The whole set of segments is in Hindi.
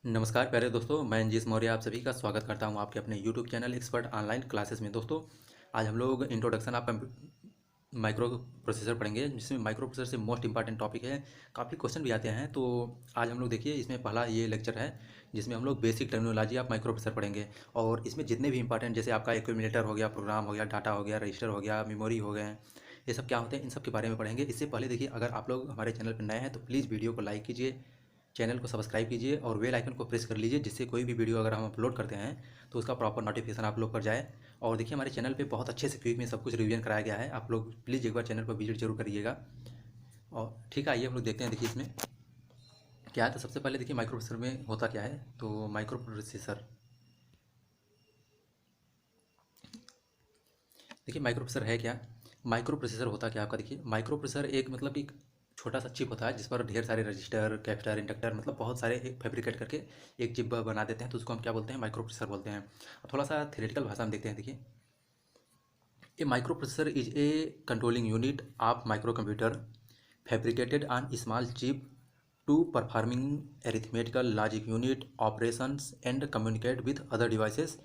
नमस्कार प्यारे दोस्तों, मैं अंजीश मौर्य आप सभी का स्वागत करता हूं आपके अपने YouTube channel expert online classes में। दोस्तों, आज हम लोग इंट्रोडक्शन ऑफ माइक्रो प्रोसेसर पढ़ेंगे, जिसमें माइक्रो प्रोसेसर से मोस्ट इंपॉर्टेंट टॉपिक है। काफ़ी क्वेश्चन भी आते हैं, तो आज हम लोग देखिए इसमें पहला ये लेक्चर है जिसमें हम लोग basic terminology of micro processor पढ़ेंगे। और इसमें जितने भी इंपॉर्टेंट, जैसे आपका एक्यूमुलेटर हो गया, प्रोग्राम हो गया, डाटा हो गया, रजिस्टर हो गया, मेमोरी हो गए, ये सब क्या होते हैं, इन सब के बारे में पढ़ेंगे। इससे पहले देखिए, अगर आप लोग हमारे चैनल पर नए हैं तो प्लीज़ वीडियो को लाइक कीजिए, चैनल को सब्सक्राइब कीजिए और बेल आइकन को प्रेस कर लीजिए, जिससे कोई भी वीडियो अगर हम अपलोड करते हैं तो उसका प्रॉपर नोटिफिकेशन आप लोग पर जाए। और देखिए, हमारे चैनल पे बहुत अच्छे से क्विक में सब कुछ रिवीजन कराया गया है, आप लोग प्लीज़ एक बार चैनल पर विजिट जरूर करिएगा। और ठीक है, आइए हम लोग देखते हैं। देखिए इसमें क्या है, तो सबसे पहले देखिए माइक्रो प्रोसेसर में होता क्या है। तो माइक्रो प्रोसेसर, देखिए माइक्रो प्रोसेसर है क्या। माइक्रो प्रोसेसर होता क्या आपका, देखिए माइक्रो प्रोसेसर एक मतलब एक छोटा सा चिप होता है जिस पर ढेर सारे रजिस्टर, कैपेसिटर, इंडक्टर, मतलब बहुत सारे एक फैब्रिकेट करके एक चिप बना देते हैं, तो उसको हम क्या बोलते हैं, माइक्रो प्रोसेसर बोलते हैं। थोड़ा सा थ्योरेटिकल भाषा में देखते हैं। देखिए, a microprocessor is a controlling unit of microcomputer fabricated on small chip to performing arithmetical logic unit operations and communicate with other devices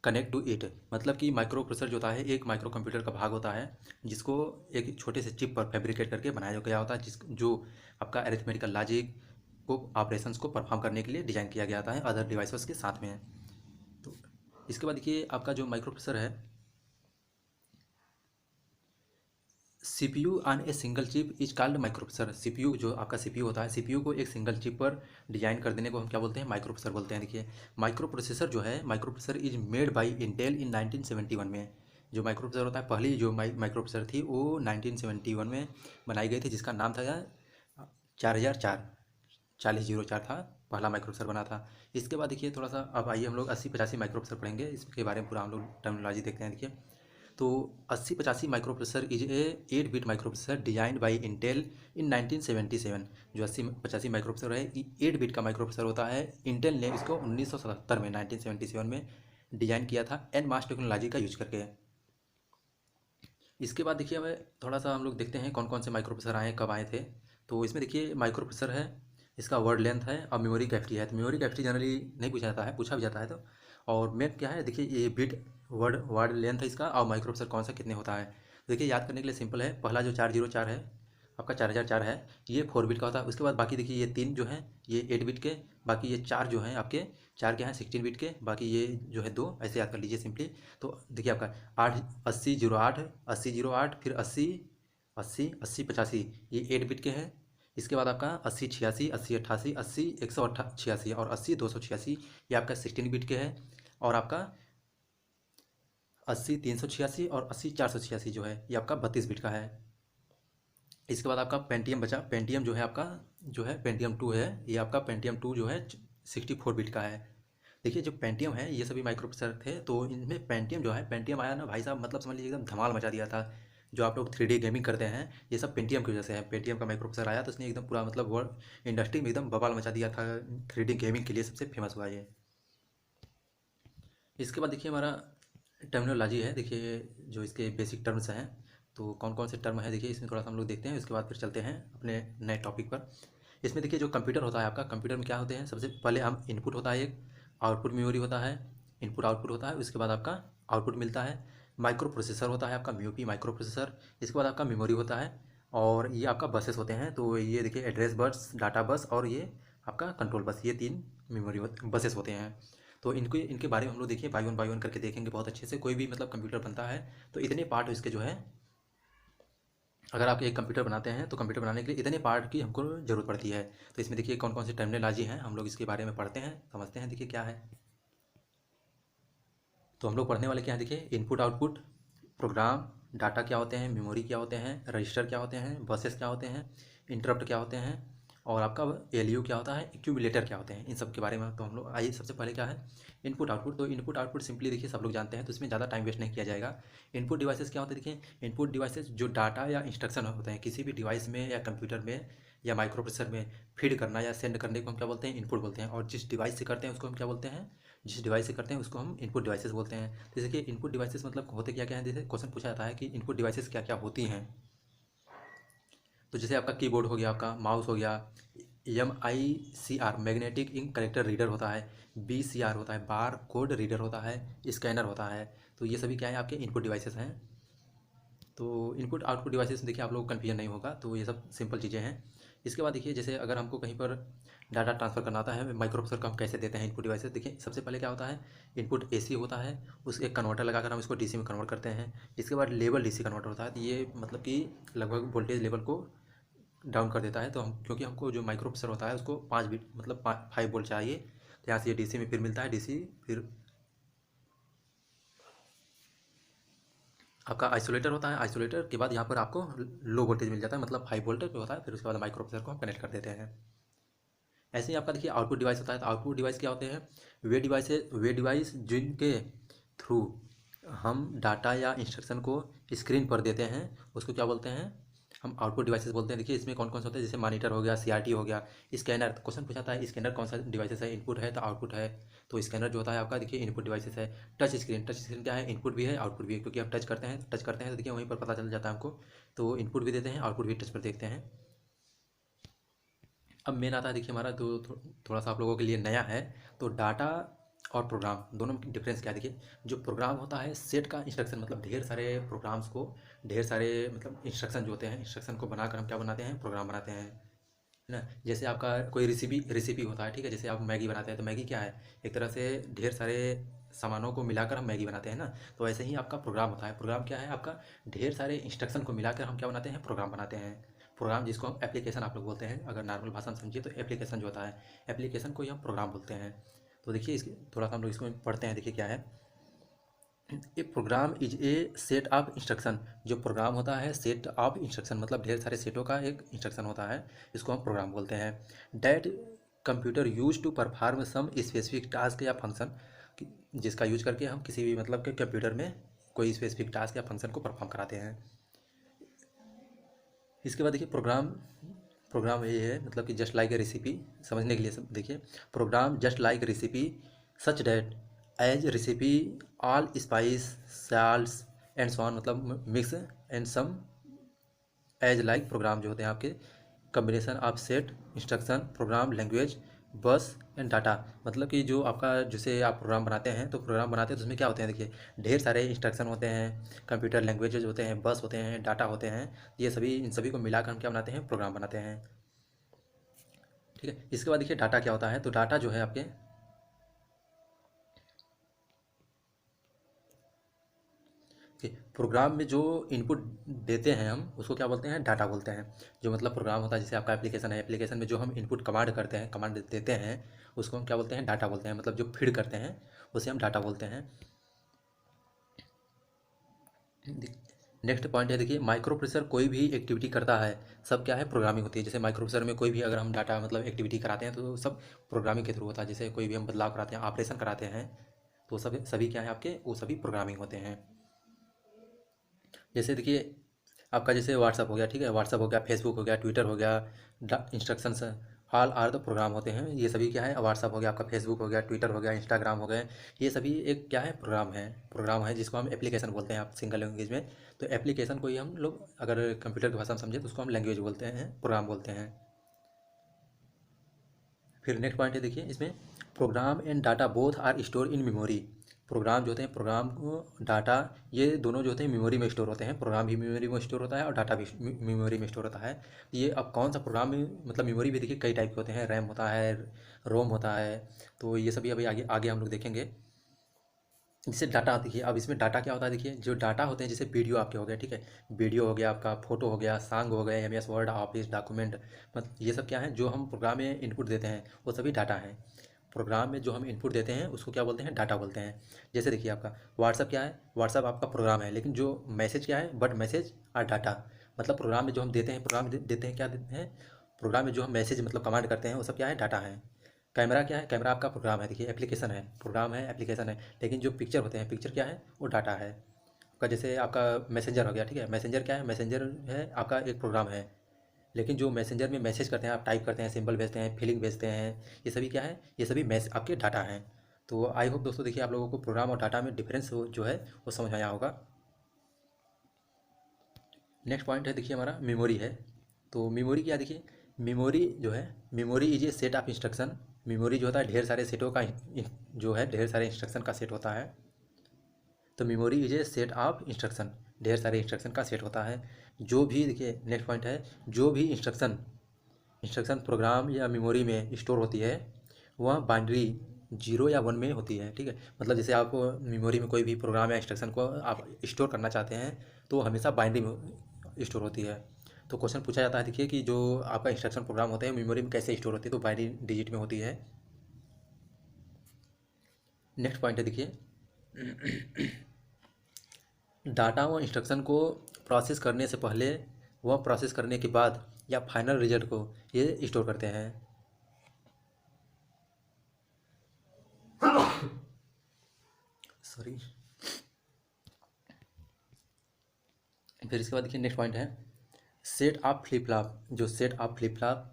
connect to it. मतलब कि माइक्रो प्रोसेसर जो होता है एक माइक्रो कंप्यूटर का भाग होता है, जिसको एक छोटे से चिप पर फैब्रिकेट करके बनाया गया होता है, जिस जो आपका अरिथमेटिकल लॉजिक को, ऑपरेशंस को परफॉर्म करने के लिए डिज़ाइन किया गया था अदर डिवाइसेस के साथ में। तो इसके बाद देखिए, आपका जो माइक्रो प्रोसेसर है, CPU on a single chip is called micro processor. CPU जो आपका सीपीयू होता है, सीपीयू को एक सिंगल चिप पर डिजाइन कर देने को हम क्या बोलते हैं, माइक्रो प्रोसेसर बोलते हैं। देखिए, माइक्रो प्रोसेसर जो है, microprocessor is made by Intel in 1971 में। जो माइक्रो प्रोसेसर होता है, पहली जो माइक्रो प्रोसेसर थी वो 1971 में बनाई गई थी, जिसका नाम था 4004, 4004 था, पहला माइक्रो प्रोसेसर बना था। इसके बाद देखिए थोड़ा सा, अब आइए हम लोग 8085 माइक्रो प्रोसेसर पढ़ेंगे, इसके बारे में पूरा हम लोग टर्मिनोलॉजी देखते हैं। देखिए, तो 8085 microprocessor is a 8 bit microprocessor designed by Intel in 1977। जो 8085 माइक्रो प्रोसेसर है, 8 बिट का माइक्रो प्रोसेसर होता है। इंटेल ने इसको 1977 में, 1977 में डिजाइन किया था एन मास टेक्नोलॉजी का यूज करके। इसके बाद देखिए, हमें थोड़ा सा हम लोग देखते हैं कौन कौन से माइक्रो प्रोसेसर आए, कब आए थे। तो इसमें देखिए माइक्रो प्रोसेसर है, इसका वर्ड लेंथ है और मेमोरी कैपेसिटी है। तो मेमोरी कैपेसिटी जनरली नहीं पूछा जाता है, पूछा भी जाता है तो। और मेन क्या है, देखिए ये बिट वर्ड वर्ड लेंथ है इसका, और माइक्रो प्रोसेसर कौन सा कितने होता है। तो देखिए, याद करने के लिए सिंपल है, पहला जो 404 है आपका, 4004 है, ये 4 बिट का होता है। उसके बाद बाकी देखिए ये 3 जो है ये 8 बिट के, बाकी ये 4 जो हैं आपके, 4 क्या हैं 16 बिट के, बाकी ये जो है 2, ऐसे याद कर लीजिए सिंपली। तो देखिए आपका 8008, 8008, फिर 80, 80, 8085, ये 8 बिट के हैं। इसके बाद आपका 8086, 8088, 80 186 और 80 286, ये आपका 16 बिट के है। और आपका 80 386 और 80 486 जो है ये आपका 32 बिट का है। इसके बाद आपका पेंटियम बचा, पेंटियम जो है आपका, जो है पेंटियम 2 है, ये आपका पेंटियम 2 जो है 64 बिट का है। देखिए, जो पेंटियम है ये सभी माइक्रो प्रोसेसर थे, तो इनमें पेंटियम जो है, पेंटियम आया ना भाई साहब, मतलब समझ लीजिए एकदम धमाल मचा दिया था। जो आप लोग 3D गेमिंग करते हैं, ये सब पेंटियम की वजह से है। पेंटियम का माइक्रो प्रोसेसर आया तो उसने एकदम पूरा मतलब वर्ल्ड इंडस्ट्री में एकदम बवाल मचा दिया था। 3D गेमिंग के लिए सबसे फेमस हुआ ये। इसके बाद देखिए हमारा टर्मिनोलॉजी है। देखिए, जो इसके बेसिक टर्म्स हैं, तो कौन कौन से टर्म है देखिए, इसमें थोड़ा सा हम लोग देखते हैं, उसके बाद फिर चलते हैं अपने नए टॉपिक पर। इसमें देखिए, जो कंप्यूटर होता है आपका, कंप्यूटर में क्या होते हैं, सबसे पहले हम इनपुट होता है एक, आउटपुट मेमोरी होता है, इनपुट आउटपुट होता है, उसके बाद आपका आउटपुट मिलता है। माइक्रो प्रोसेसर होता है आपका, म्यूपी माइक्रो प्रोसेसर। इसके बाद आपका मेमोरी होता है, और ये आपका बसेस होते हैं। तो ये देखिए, एड्रेस बस, डाटा बस और ये आपका कंट्रोल बस, ये 3 मेमोरी बसेस होते हैं। तो इनके इनके बारे में हम लोग देखिए बाई वन करके देखेंगे बहुत अच्छे से। कोई भी मतलब कंप्यूटर बनता है तो इतने पार्ट इसके जो है, अगर आप एक कंप्यूटर बनाते हैं तो कंप्यूटर बनाने के लिए इतने पार्ट की हमको ज़रूरत पड़ती है। तो इसमें देखिए कौन कौन सी टर्मिनोलॉजी हैं, हम लोग इसके बारे में पढ़ते हैं, समझते हैं। देखिए क्या है, तो हम लोग पढ़ने वाले क्या है, देखिए इनपुट आउटपुट, प्रोग्राम, डाटा क्या होते हैं, मेमोरी क्या होते हैं, रजिस्टर क्या होते हैं, बसेस क्या होते हैं, इंटरप्ट क्या होते हैं, और आपका एलयू क्या होता है, एक्यूमुलेटर क्या होते हैं, इन सब के बारे में। तो हम लोग आइए, सबसे पहले क्या है, इनपुट आउटपुट। तो इनपुट आउटपुट सिंपली देखिए सब लोग जानते हैं, तो इसमें ज़्यादा टाइम वेस्ट नहीं किया जाएगा। इनपुट डिवाइसेस क्या होते हैं, देखिए इनपुट डिवाइसेस जो डाटा या इंस्ट्रक्शन होते हैं किसी भी डिवाइस में या कंप्यूटर में या माइक्रो प्रोसेसर में फीड करना या सेंड करने को हम क्या बोलते हैं, इनपुट बोलते हैं। और जिस डिवाइस से करते हैं उसको हम क्या बोलते हैं, जिस डिवाइस से करते हैं उसको हम इनपुट डिवाइसेस बोलते हैं। जैसे कि इनपुट डिवाइसेस मतलब होते क्या क्या हैं, जैसे क्वेश्चन पूछा जाता है कि इनपुट डिवाइसेस क्या क्या होती हैं। तो जैसे आपका कीबोर्ड हो गया, आपका माउस हो गया, MICR magnetic ink character reader होता है, BCR होता है बार कोड रीडर होता है, स्कैनर होता है। तो ये सभी क्या है आपके इनपुट डिवाइसेस हैं। तो इनपुट आउटपुट डिवाइसेस देखिए आप लोगों को कन्फ्यूजन नहीं होगा, तो ये सब सिंपल चीज़ें हैं। इसके बाद देखिए जैसे अगर हमको कहीं पर डाटा ट्रांसफ़र करना होता है माइक्रो प्रोसेसर को हम कैसे देते हैं इनपुट डिवाइसेस। देखिए सबसे पहले क्या होता है, इनपुट AC होता है, उस एक कन्वर्टर लगाकर हम इसको DC में कन्वर्ट करते हैं। इसके बाद लेवल DC कन्वर्टर होता है, तो ये मतलब कि लगभग वोल्टेज लेवल को डाउन कर देता है। तो हम क्योंकि हमको जो माइक्रो प्रोसेसर होता है उसको 5 बिट मतलब 5 वोल्ट चाहिए, तो यहाँ से ये DC में फिर मिलता है, DC फिर आपका आइसोलेटर होता है, आइसोलेटर के बाद यहाँ पर आपको लो वोल्टेज मिल जाता है, मतलब 5 वोल्ट जो होता है, फिर उसके बाद माइक्रो प्रोसेसर को हम कनेक्ट कर देते हैं। ऐसे ही आपका देखिए आउटपुट डिवाइस होता है, तो आउटपुट डिवाइस क्या होते हैं, वे डिवाइस जिनके थ्रू हम डाटा या इंस्ट्रक्शन को स्क्रीन पर देते हैं उसको क्या बोलते हैं, हम आउटपुट डिवाइसेस बोलते हैं। देखिए इसमें कौन कौन से होते हैं, जैसे मॉनिटर हो गया, CRT हो गया, स्कैनर। क्वेश्चन पूछाता है स्कैनर कौन सा डिवाइसेस है, इनपुट है तो आउटपुट है, तो स्कैनर जो होता है आपका देखिए इनपुट डिवाइसेस है। टच स्क्रीन क्या है, इनपुट भी है आउटपुट भी है, क्योंकि हम टच करते हैं तो देखिए वहीं पर पता चल जाता है हमको, तो इनपुट भी देते हैं आउटपुट भी टच पर देखते हैं। अब मेन आता है देखिए हमारा जो थोड़ा सा आप लोगों के लिए नया है, तो डाटा और प्रोग्राम दोनों में डिफरेंस क्या है। देखिए जो प्रोग्राम होता है सेट का इंस्ट्रक्शन, मतलब ढेर सारे प्रोग्राम्स को, ढेर सारे मतलब इंस्ट्रक्शन जो होते हैं, इंस्ट्रक्शन को बनाकर हम क्या बनाते हैं, प्रोग्राम बनाते हैं, है ना। जैसे आपका कोई रेसिपी होता है, ठीक है, जैसे आप मैगी बनाते हैं, तो मैगी क्या है, एक तरह से ढेर सारे सामानों को मिलाकर हम मैगी बनाते हैं ना। तो ऐसे ही आपका प्रोग्राम होता है, प्रोग्राम क्या है आपका, ढेर सारे इंस्ट्रक्शन को मिलाकर हम क्या बनाते हैं, प्रोग्राम बनाते हैं। प्रोग्राम जिसको हम एप्लीकेशन आप लोग बोलते हैं, अगर नॉर्मल भाषा में समझिए तो एप्लीकेशन जो होता है, एप्लीकेशन को ही हम प्रोग्राम बोलते हैं। तो देखिए इसके थोड़ा सा हम लोग इसको पढ़ते हैं, देखिए क्या है। A program is a set of instruction, जो प्रोग्राम होता है सेट ऑफ इंस्ट्रक्शन, मतलब ढेर सारे सेटों का एक इंस्ट्रक्शन होता है, इसको हम प्रोग्राम बोलते हैं। That computer use to perform some specific task या फंक्शन, जिसका यूज करके हम किसी भी मतलब के कंप्यूटर में कोई स्पेसिफिक टास्क या फंक्शन को परफॉर्म कराते हैं। इसके बाद देखिए प्रोग्राम प्रोग्राम ये है मतलब कि जस्ट लाइक ए रेसिपी, समझने के लिए सब देखिए, program just like recipe such that as recipe all spice salts and so on, मतलब mix and some as like. Program जो होते हैं आपके combination of set instruction program language बस एंड डाटा, मतलब कि जो आपका जैसे आप प्रोग्राम बनाते हैं, तो प्रोग्राम बनाते हैं तो उसमें क्या होते हैं, देखिए ढेर सारे इंस्ट्रक्शन होते हैं, कंप्यूटर लैंग्वेजेज होते हैं, बस होते हैं, डाटा होते हैं, ये सभी इन सभी को मिलाकर हम क्या बनाते हैं, प्रोग्राम बनाते हैं। ठीक है, इसके बाद देखिए डाटा क्या होता है, तो डाटा जो है आपके प्रोग्राम में जो इनपुट देते हैं हम उसको क्या बोलते हैं, डाटा बोलते हैं। जो मतलब प्रोग्राम होता है जैसे आपका एप्लीकेशन है, एप्लीकेशन में जो हम इनपुट कमांड करते हैं, कमांड देते हैं, उसको हम क्या बोलते हैं, डाटा बोलते हैं, मतलब जो फीड करते हैं उसे हम डाटा बोलते हैं। नेक्स्ट पॉइंट है देखिए माइक्रो प्रोसेसर कोई भी एक्टिविटी करता है, सब क्या है, प्रोग्रामिंग होती है। जैसे माइक्रो प्रोसेसर में कोई भी अगर हम डाटा मतलब एक्टिविटी कराते हैं तो सब प्रोग्रामिंग के थ्रू होता है। जैसे कोई भी हम बदलाव कराते हैं, ऑपरेशन कराते हैं, तो सब सभी क्या है आपके, वो सभी प्रोग्रामिंग होते हैं। जैसे देखिए आपका जैसे व्हाट्सअप हो गया, ठीक है, व्हाट्सअप हो गया, फेसबुक हो गया, ट्विटर हो गया, instructions all are the program होते हैं। ये सभी क्या है, व्हाट्सअप हो गया आपका, फेसबुक हो गया, ट्विटर हो गया, इंस्टाग्राम हो गए, ये सभी एक क्या है, प्रोग्राम है जिसको हम एप्लीकेशन बोलते हैं आप सिंगल लैंग्वेज में। तो एप्लीकेशन को ही हम लोग अगर कंप्यूटर की भाषा में समझे तो उसको हम लैंग्वेज बोलते हैं, प्रोग्राम बोलते हैं। फिर नेक्स्ट पॉइंट है देखिए इसमें, program and data both are store in memory. Program जो होते हैं, प्रोग्राम को डाटा, ये दोनों जो होते हैं मेमोरी में स्टोर होते हैं। प्रोग्राम भी मेमोरी में स्टोर होता है और डाटा भी मेमोरी में स्टोर होता है। ये अब कौन सा प्रोग्राम में मतलब मेमोरी भी देखिए कई टाइप के होते हैं, रैम होता है, रोम होता है, तो ये सभी अभी आगे आगे हम लोग देखेंगे। जैसे डाटा देखिए, अब इसमें डाटा क्या होता है, देखिए जो डाटा होते हैं जैसे वीडियो आपके हो गए, ठीक है, वीडियो हो गया आपका, फोटो हो गया, सॉन्ग हो गए, MS वर्ड, ऑफिस, डॉक्यूमेंट, मतलब ये सब क्या है जो हम प्रोग्राम में इनपुट देते हैं वो सभी डाटा हैं। प्रोग्राम में जो हम इनपुट देते हैं उसको क्या बोलते हैं, डाटा बोलते हैं। जैसे देखिए आपका व्हाट्सअप क्या है, व्हाट्सअप आपका प्रोग्राम है, लेकिन जो मैसेज क्या है, बट मैसेज और डाटा, मतलब प्रोग्राम में जो हम देते हैं, प्रोग्राम देते हैं क्या देते हैं, प्रोग्राम में जो हम मैसेज मतलब कमांड करते हैं वो सब क्या है, डाटा है। कैमरा क्या है, कैमरा आपका प्रोग्राम है, देखिए एप्लीकेशन है, प्रोग्राम है, एप्लीकेशन है, लेकिन जो पिक्चर होते हैं, पिक्चर क्या है, वो डाटा है आपका। जैसे आपका मैसेंजर हो गया, ठीक है, मैसेंजर क्या है, मैसेंजर है आपका एक प्रोग्राम है, लेकिन जो मैसेंजर में मैसेज करते हैं, आप टाइप करते हैं, सिंबल भेजते हैं, फीलिंग भेजते हैं, ये सभी क्या है, ये सभी आपके डाटा हैं। तो आई होप दोस्तों देखिए आप लोगों को प्रोग्राम और डाटा में डिफरेंस जो है वो समझ आया होगा। नेक्स्ट पॉइंट है देखिए हमारा मेमोरी है। तो मेमोरी क्या, देखिए मेमोरी जो है, memory is a set of instruction. Memory जो होता है ढेर सारे सेटों का जो है ढेर सारे इंस्ट्रक्शन का सेट होता है। तो memory is a set of instruction, ढेर सारे इंस्ट्रक्शन का सेट होता है। जो भी देखिए नेक्स्ट पॉइंट है, जो भी इंस्ट्रक्शन इंस्ट्रक्शन प्रोग्राम या मेमोरी में स्टोर होती है वह बाइनरी जीरो या वन में होती है। ठीक है, मतलब जैसे आप मेमोरी में कोई भी प्रोग्राम या इंस्ट्रक्शन को आप स्टोर करना चाहते हैं तो हमेशा बाइनरी में स्टोर होती है। तो क्वेश्चन पूछा जाता है देखिए कि जो आपका इंस्ट्रक्शन प्रोग्राम होते हैं मेमोरी में कैसे स्टोर होती है, तो बाइनरी डिजिट में होती है। नेक्स्ट पॉइंट है देखिए, डाटा व इंस्ट्रक्शन को प्रोसेस करने से पहले व प्रोसेस करने के बाद या फाइनल रिजल्ट को ये स्टोर करते हैं। सॉरी। फिर इसके बाद देखिए नेक्स्ट पॉइंट है, सेट ऑफ फ्लिप फ्लॉप। जो सेट ऑफ फ्लिप फ्लॉप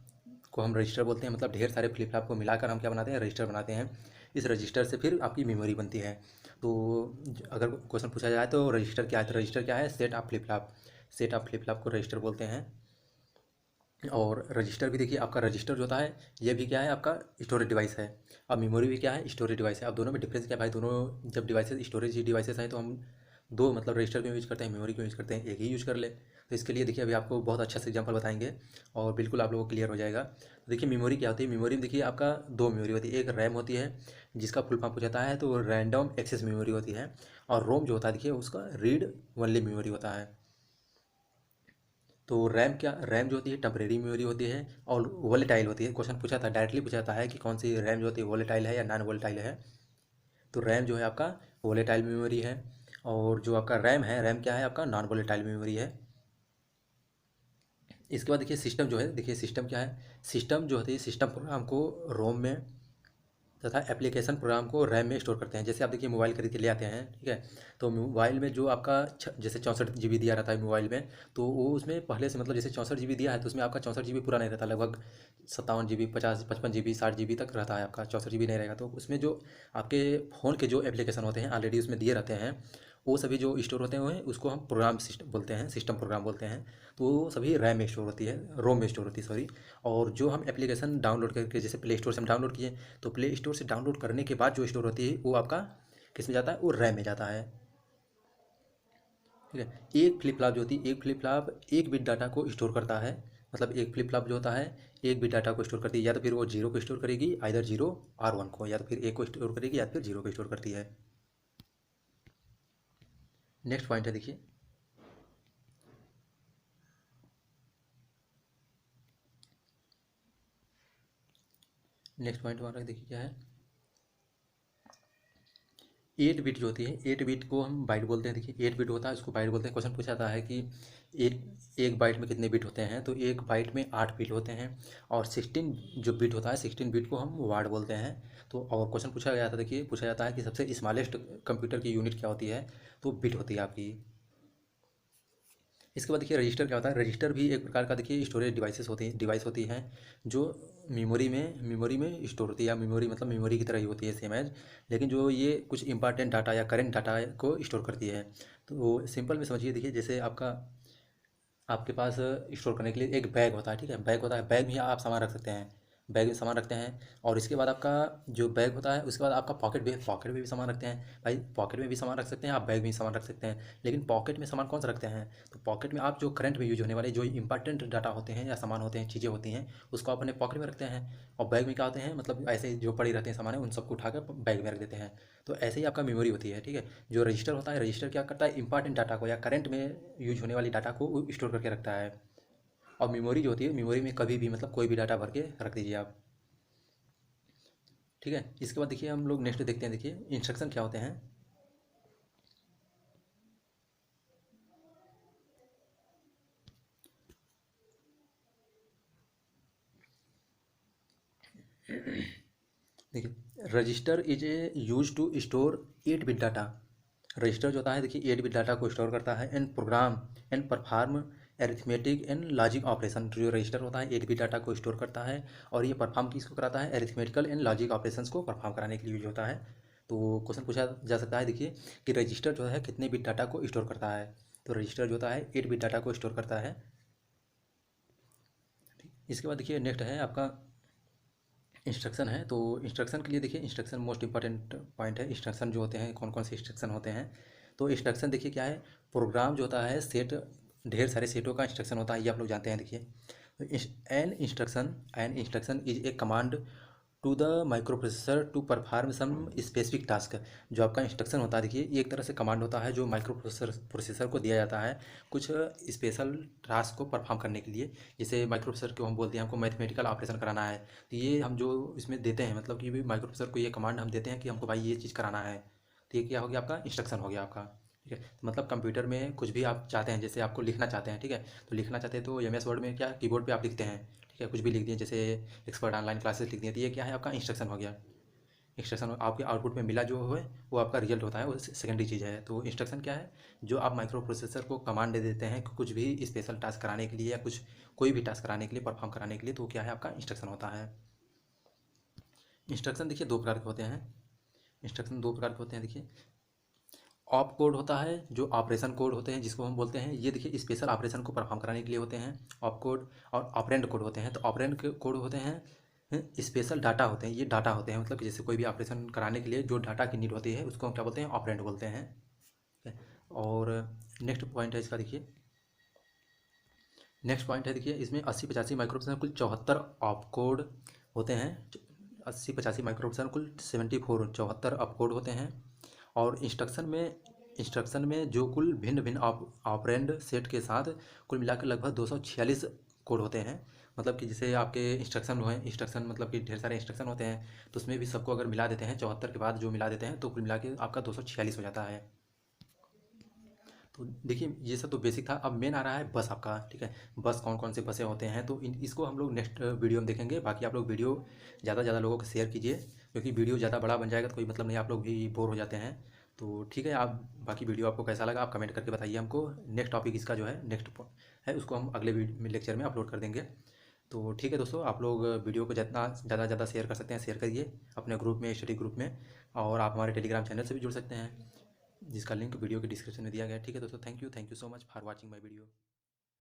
को हम रजिस्टर बोलते हैं, मतलब ढेर सारे फ्लिप फ्लॉप को मिलाकर हम क्या बनाते हैं, रजिस्टर बनाते हैं। इस रजिस्टर से फिर आपकी मेमोरी बनती है। तो अगर क्वेश्चन पूछा जाए तो रजिस्टर क्या है, तो रजिस्टर क्या है, set of flip flop. Set of flip flop को रजिस्टर बोलते हैं। और रजिस्टर भी देखिए, आपका रजिस्टर जो होता है ये भी क्या है, आपका स्टोरेज डिवाइस है। अब मेमोरी भी क्या है, स्टोरेज डिवाइस है। अब दोनों में डिफरेंस क्या है भाई, दोनों जब डिवाइसेस स्टोरेज डिवाइसेस हैं तो हम दो मतलब रजिस्टर क्यों यूज़ करते हैं, मेमोरी क्यों यूज़ करते हैं, एक ही यूज़ कर ले। तो इसके लिए देखिए अभी आपको बहुत अच्छा से एग्जांपल बताएंगे और बिल्कुल आप लोगों को क्लियर हो जाएगा। तो देखिए मेमोरी क्या होती है, मेमोरी में देखिए आपका दो मेमोरी होती है, एक रैम होती है जिसका फुल फॉर्म पूछा जाता है तो रैंडम एक्सेस मेमोरी होती है। और रोम जो होता है देखिए उसका रीड ओनली मेमोरी होता है। तो रैम क्या, रैम जो होती है टेम्परेरी मेमोरी होती है और वोलेटाइल होती है। क्वेश्चन पूछा था, डायरेक्टली पूछा जाता है कि कौन सी रैम जो होती है वोलेटाइल है या नॉन वोलेटाइल है। तो रैम जो है आपका वोलेटाइल मेमोरी है और जो आपका रैम है, रैम क्या है आपका नॉन वोलेटाइल मेमोरी है। इसके बाद देखिए सिस्टम जो है, देखिए सिस्टम क्या है, सिस्टम जो होती है सिस्टम प्रोग्राम को रोम में तथा एप्लीकेशन प्रोग्राम को रैम में स्टोर करते हैं। जैसे आप देखिए मोबाइल खरीद के ले आते हैं, ठीक है, तो मोबाइल में जो आपका जैसे 64 GB दिया रहता है मोबाइल में, तो वो उसमें पहले से मतलब जैसे 64 GB दिया है तो उसमें आपका 64 GB पूरा नहीं रहता, लगभग 57 GB 50 55 GB 60 GB तक रहता है आपका, 64 GB नहीं रहेगा। तो उसमें जो आपके फ़ोन के जो एप्लीकेशन होते हैं ऑलरेडी उसमें दिए रहते हैं, वो सभी जो स्टोर होते हैं उसको हम प्रोग्राम सिस्टम बोलते हैं, सिस्टम प्रोग्राम बोलते हैं। तो वो सभी रैम में स्टोर होती है, रोम में स्टोर होती है सॉरी। और जो हम एप्लीकेशन डाउनलोड करके जैसे प्ले स्टोर से हम डाउनलोड किए, तो प्ले स्टोर से डाउनलोड करने के बाद जो स्टोर होती है वो आपका किस में जाता है, वो रैम में जाता है। ठीक है, एक फ्लिप फ्लॉप जो होती है, एक फ्लिप फ्लॉप एक बिट डाटा को स्टोर करता है। मतलब एक फ्लिप फ्लॉप जो होता है एक बिट डाटा को स्टोर करती है, या तो फिर वो जीरो को स्टोर करेगी, आइदर जीरो और वन को, या तो फिर एक को स्टोर करेगी या फिर जीरो को स्टोर करती है। नेक्स्ट पॉइंट है देखिए, नेक्स्ट पॉइंट हमारा देखिए क्या है, 8 बिट जो होती है, 8 बिट को हम बाइट बोलते हैं। देखिए 8 बिट होता है उसको बाइट बोलते हैं। क्वेश्चन पूछा जाता है कि एक एक बाइट में कितने बिट होते हैं, तो एक बाइट में 8 बिट होते हैं। और 16 जो बिट होता है, 16 बिट को हम वार्ड बोलते हैं। तो और क्वेश्चन पूछा गया था, देखिए पूछा जाता है कि सबसे स्मॉलेस्ट कंप्यूटर की यूनिट क्या होती है, तो बिट होती है आपकी। इसके बाद देखिए रजिस्टर क्या होता है, रजिस्टर भी एक प्रकार का देखिए स्टोरेज डिवाइस होती हैं जो मेमोरी में स्टोर होती है, या मेमोरी मतलब मेमोरी की तरह ही होती है सेम एज, लेकिन जो ये कुछ इंपॉर्टेंट डाटा या करेंट डाटा को स्टोर करती है। तो सिंपल में समझिए, देखिए जैसे आपके पास स्टोर करने के लिए एक बैग होता है, ठीक है, बैग होता है, बैग में आप सामान रख सकते हैं, बैग में सामान रखते हैं। और इसके बाद आपका जो बैग होता है उसके बाद आपका पॉकेट में भी सामान रखते हैं। भाई पॉकेट में भी सामान रख सकते हैं, आप बैग में भी सामान रख सकते हैं, लेकिन पॉकेट में सामान कौन सा रखते हैं, तो पॉकेट में आप जो करंट में यूज होने वाले जो इंपॉर्टेंट डाटा होते हैं या सामान होते हैं, चीज़ें होती हैं, उसको आप अपने पॉकेट में रखते हैं। और बैग में क्या होते हैं, मतलब ऐसे जो पड़ी रहते हैं सामान है उन सबको उठाकर बैग में रख देते हैं। तो ऐसे ही आपका मेमोरी होती है। ठीक है, जो रजिस्टर होता है, रजिस्टर क्या करता है, इंपॉर्टेंट डाटा को या करंट में यूज होने वाली डाटा को स्टोर करके रखता है। और मेमोरी जो होती है, मेमोरी में कभी भी मतलब कोई भी डाटा भर के रख दीजिए आप। ठीक है, इसके बाद देखिए हम लोग नेक्स्ट देखते हैं, देखिए इंस्ट्रक्शन क्या होते हैं। देखिए register is a use to store 8 bit data. Register जो होता है देखिए 8 बिट डाटा को स्टोर करता है and program and perform arithmetic and logic operation. जो रजिस्टर होता है 8 बिट डाटा को स्टोर करता है और ये परफॉर्म किसको कराता है, एरिथमेटिकल एंड लॉजिक ऑपरेशंस को परफॉर्म कराने के लिए यूज होता है। तो क्वेश्चन पूछा जा सकता है देखिए कि रजिस्टर जो है कितने बिट डाटा को स्टोर करता है, तो रजिस्टर जो होता है 8 बिट डाटा को स्टोर करता है। इसके बाद देखिए नेक्स्ट है आपका इंस्ट्रक्शन है। तो इंस्ट्रक्शन के लिए देखिए इंस्ट्रक्शन मोस्ट इंपॉर्टेंट पॉइंट है। इंस्ट्रक्शन जो होते हैं कौन कौन से इंस्ट्रक्शन होते हैं, तो इंस्ट्रक्शन देखिए क्या है, प्रोग्राम जो होता है सेट, ढेर सारे सेटों का इंस्ट्रक्शन होता है, ये आप लोग जानते हैं। देखिए an instruction is a command to the microprocessor to perform some specific task. जो आपका इंस्ट्रक्शन होता है देखिए ये एक तरह से कमांड होता है जो माइक्रो प्रोसेसर को दिया जाता है कुछ स्पेशल टास्क को परफॉर्म करने के लिए। जैसे माइक्रो प्रोसेसर को हम बोलते हैं हमको मैथमेटिकल ऑपरेशन कराना है, तो ये हम जो इसमें देते हैं मतलब कि भी माइक्रो प्रोसेसर को ये कमांड हम देते हैं कि हमको भाई ये चीज़ कराना है, तो ये क्या हो गया आपका इंस्ट्रक्शन हो गया आपका। ठीक है, तो मतलब कंप्यूटर में कुछ भी आप चाहते हैं, जैसे आपको लिखना चाहते हैं, ठीक है, तो लिखना चाहते हैं तो MS वर्ड में क्या कीबोर्ड पे आप लिखते हैं, ठीक है, कुछ भी लिख दिए, जैसे एक्सपर्ट ऑनलाइन क्लासेस लिख दिए, तो ये क्या है आपका इंस्ट्रक्शन हो गया। इंस्ट्रक्शन आपके आउटपुट में मिला जो है वो आपका रिजल्ट होता है, वो सेकेंडरी चीज़ है। तो इंस्ट्रक्शन क्या है, जो आप माइक्रो प्रोसेसर को कमांड दे देते हैं कि कुछ भी स्पेशल टास्क कराने के लिए या कुछ कोई भी टास्क कराने के लिए, परफॉर्म कराने के लिए, तो क्या है आपका इंस्ट्रक्शन होता है। इंस्ट्रक्शन देखिए दो प्रकार के होते हैं। इंस्ट्रक्शन दो प्रकार के होते हैं देखिए, ऑप कोड होता है, जो ऑपरेशन कोड होते हैं जिसको हम बोलते हैं, ये देखिए स्पेशल ऑपरेशन को परफॉर्म कराने के लिए होते हैं ऑप कोड। और ऑपरेंड कोड होते हैं, तो ऑपरेंड कोड होते हैं स्पेशल डाटा होते हैं, ये डाटा होते हैं मतलब कि जैसे कोई भी ऑपरेशन कराने के लिए जो डाटा की नीड होती है उसको हम क्या बोलते हैं, ऑपरेंड बोलते हैं। ठीक है? और नेक्स्ट पॉइंट है इसका देखिए, नेक्स्ट पॉइंट है देखिए, इसमें 80-85 माइक्रोप्रोसेसर कुल 74 ऑप कोड होते हैं। 80-85 माइक्रोप्रोसेसर कुल 74 ऑप कोड होते हैं। और इंस्ट्रक्शन में जो कुल भिन्न भिन्न ऑपरेंड सेट के साथ कुल मिलाकर लगभग 246 कोड होते हैं। मतलब कि जैसे आपके इंस्ट्रक्शन हुए, इंस्ट्रक्शन मतलब कि ढेर सारे इंस्ट्रक्शन होते हैं, तो उसमें भी सबको अगर मिला देते हैं 74 के बाद जो मिला देते हैं तो कुल मिला के आपका 246 हो जाता है। तो देखिए ये सब तो बेसिक था, अब मेन आ रहा है बस आपका। ठीक है, बस कौन कौन से बसें होते हैं, तो इसको हम लोग नेक्स्ट वीडियो में देखेंगे। बाकी आप लोग वीडियो ज़्यादा से ज़्यादा लोगों को शेयर कीजिए, क्योंकि वीडियो ज़्यादा बड़ा बन जाएगा तो कोई मतलब नहीं, आप लोग भी बोर हो जाते हैं। तो ठीक है, आप बाकी वीडियो आपको कैसा लगा आप कमेंट करके बताइए हमको। नेक्स्ट टॉपिक इसका जो है नेक्स्ट है उसको हम अगले लेक्चर में अपलोड कर देंगे। तो ठीक है दोस्तों, आप लोग वीडियो को जितना ज़्यादा ज़्यादा शेयर कर सकते हैं शेयर करिए अपने ग्रुप में, स्टडी ग्रुप में। और आप हमारे टेलीग्राम चैनल से भी जुड़ सकते हैं, जिसका लिंक वीडियो के डिस्क्रिप्शन में दिया गया है। ठीक है दोस्तों, thank you so much for watching my video.